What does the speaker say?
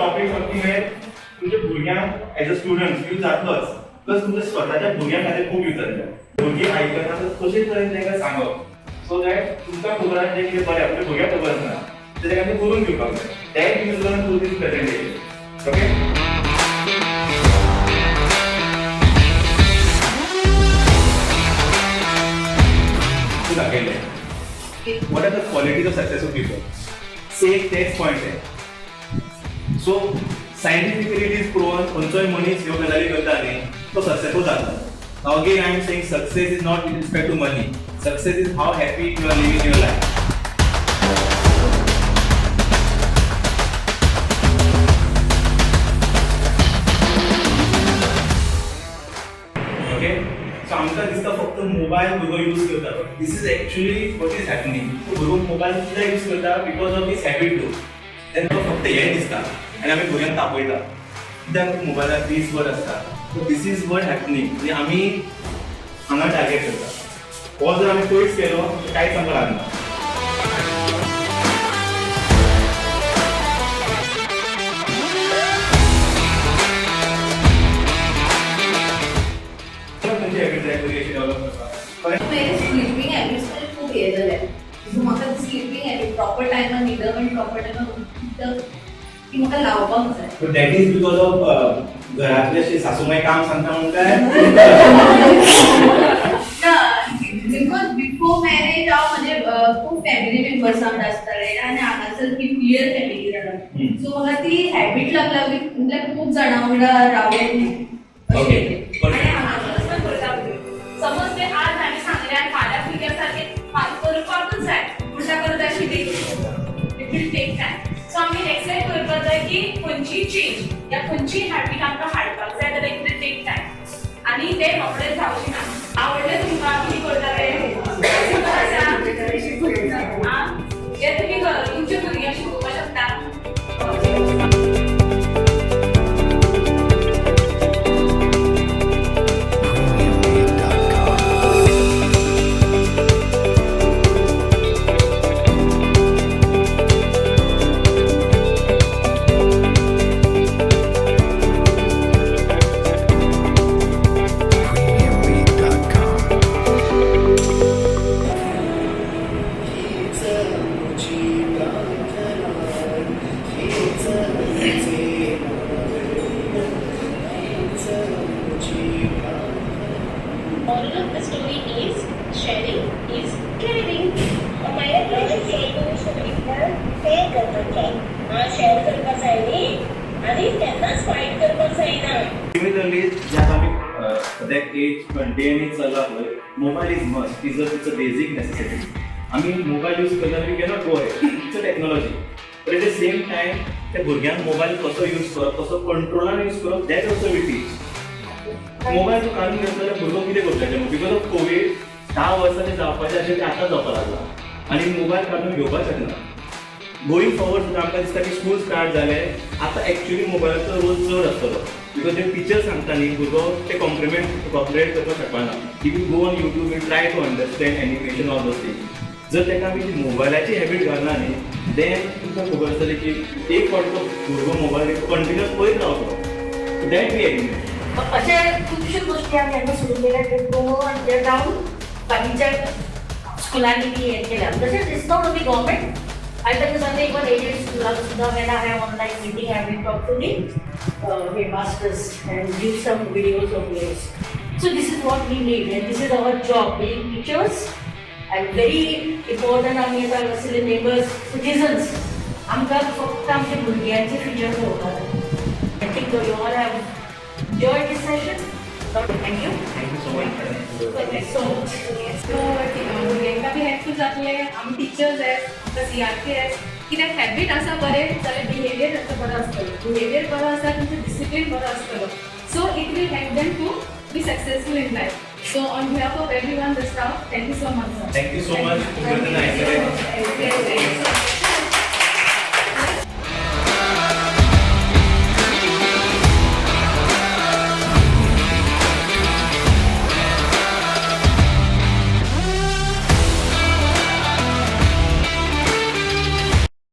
Topic something आहे तुमच्या भुरग्यांक एज अ स्टुडंट यूज जातलोच प्लस तुमच्या स्वतःच्या भुरग्यां खातीर खूब यूज जातले भुरगीं आयकना कशे तरेन तांकां सांगप सो दॅट तुमकां खबर आसा जें कितें बरें आपल्या भुरग्याक खबर आसना तें ताका करून दिवपाक जाय that you learn through this presentation okay What are the qualities of successful people? Say text point है. So scientifically it is proven खंयचोय मनीस ह्यो गजाली करता न्ही तो सक्सेसफुल जाता. Now again I am saying success is not with respect to money. Success is how happy you are living your life. Okay? So आमकां दिसता फक्त मोबाईल भुरगो यूज करता but this is actually what is happening भुरगो mobile कित्याक use करता because of this habit to तेंका फक्त हें दिसता आनी आमी भुरग्यांक तापयता कित्याक मोबायलार दीस वर आसता so this is what happening म्हणजे आमी हांगा टार्गेट करता हो जर आमी पयस केलो कांयच आमकां लागना मेरे स्लीपिंग हैबिट्स में खूप हे झाले सो म्हाका स्लीपिंग हैबिट प्रॉपर टायमार न्हिदप आनी प्रॉपर टायमार उठप ती म्हाका लावपाक जाय but that is because of घरातले अशें सासूमाई काम सांगता म्हणून काय बिकॉज बिफोर मॅरेज हांव म्हणजे खूप फॅमिली मेंबर्स आमचे आसताले आनी हांगासर की क्लियर फॅमिली जाता सो म्हाका ती हॅबिट लागली म्हणजे खूप जाणां वांगडा रावून ओके समज ते आज आम्ही सांगले आणि फाल्यां भुरग्यासारखे करपाकूच जाय उलटा करत अशी it will take time so आमी एक्सेप्ट करपाक जाय की खंयची चेंज या खंयची हॅबीट आमकां हाडपाक जाय जाल्यार इट विल टेक टायम आनी ते रोखडेच जावची ना आवडलें तुमकां कितें करताले हे तुमी तुमच्या भुरग्यांक शिकोवपाक शकता Moral of the story is sharing is caring. हमारे शेअर करतात हा शेअर करपाक जाय आणि त्यांनाच फाईट करपाक जायना सिमिलरली ज्यात आम्ही सद्याक एज डे एन एज चल्ला पळय mobile is must is a basic necessity आमी मोबाईल यूज करता we cannot go ahead it's a technology but at the same time त्या भुरग्यांक मोबाईल कसो यूज करप कसो कंट्रोलान यूज करप that also we teach mobile जो काढून घेतला जाल्यार भुरगो कितें करतले बिकॉज ऑफ कोवीड 10 वर्सांचे जावपाचें अशें तें आतां जावपाक लागला आनी मोबायल काडून घेवपाक शकना गोईंग फॉरवर्ड सुद्दां आमकां दिसता की स्कूल स्टार्ट जाले आतां एक्चुअली मोबायलाचो रोल चड आसतलो बिकॉज जे टिचर सांगता न्ही भुरगो ते कॉम्प्रिमेंट करपाक शकपाना if you go on YouTube you try to understand animation all those things जर ताका आमी ती मोबायलाची हॅबीट घालना न्ही देन तुमकां खबर आसतली की एक फावट तो भुरगो मोबायल कंटिन्युअस पळयत रावतलो दॅट वी एग्री अशें खुबश्यो गोश्टी आमी हांगा सुरू केल्या ते जावन बाकीच्या स्कुलांनी बी हें केल्या तशेंच it's not only government I think Sunday even aided schools when I have online meeting, I will talk to the headmasters and give some videos of yours. So this is what we need and this is our job, being teachers and very important आमी आतां असले neighbors, citizens. आमकां फक्त आमच्या भुरग्यांचे future पळोवपाक I think you all have enjoyed this session. Thank you. Thank you so much. Thank you so much. भुरग्यांका be helpful जातले आमी टिचर्स आहेत आमकां CRP आहेत कित्याक हॅबीट आसा बरें जाल्यार बिहेवियर तांचो बरो आसतलो बिहेवियर बरो आसा तुमचो डिसिप्लीन बरो आसतलो so it will help them to be successful in life so on behalf of everyone the staff thank you so much sir Thank you so much. It was a nice event.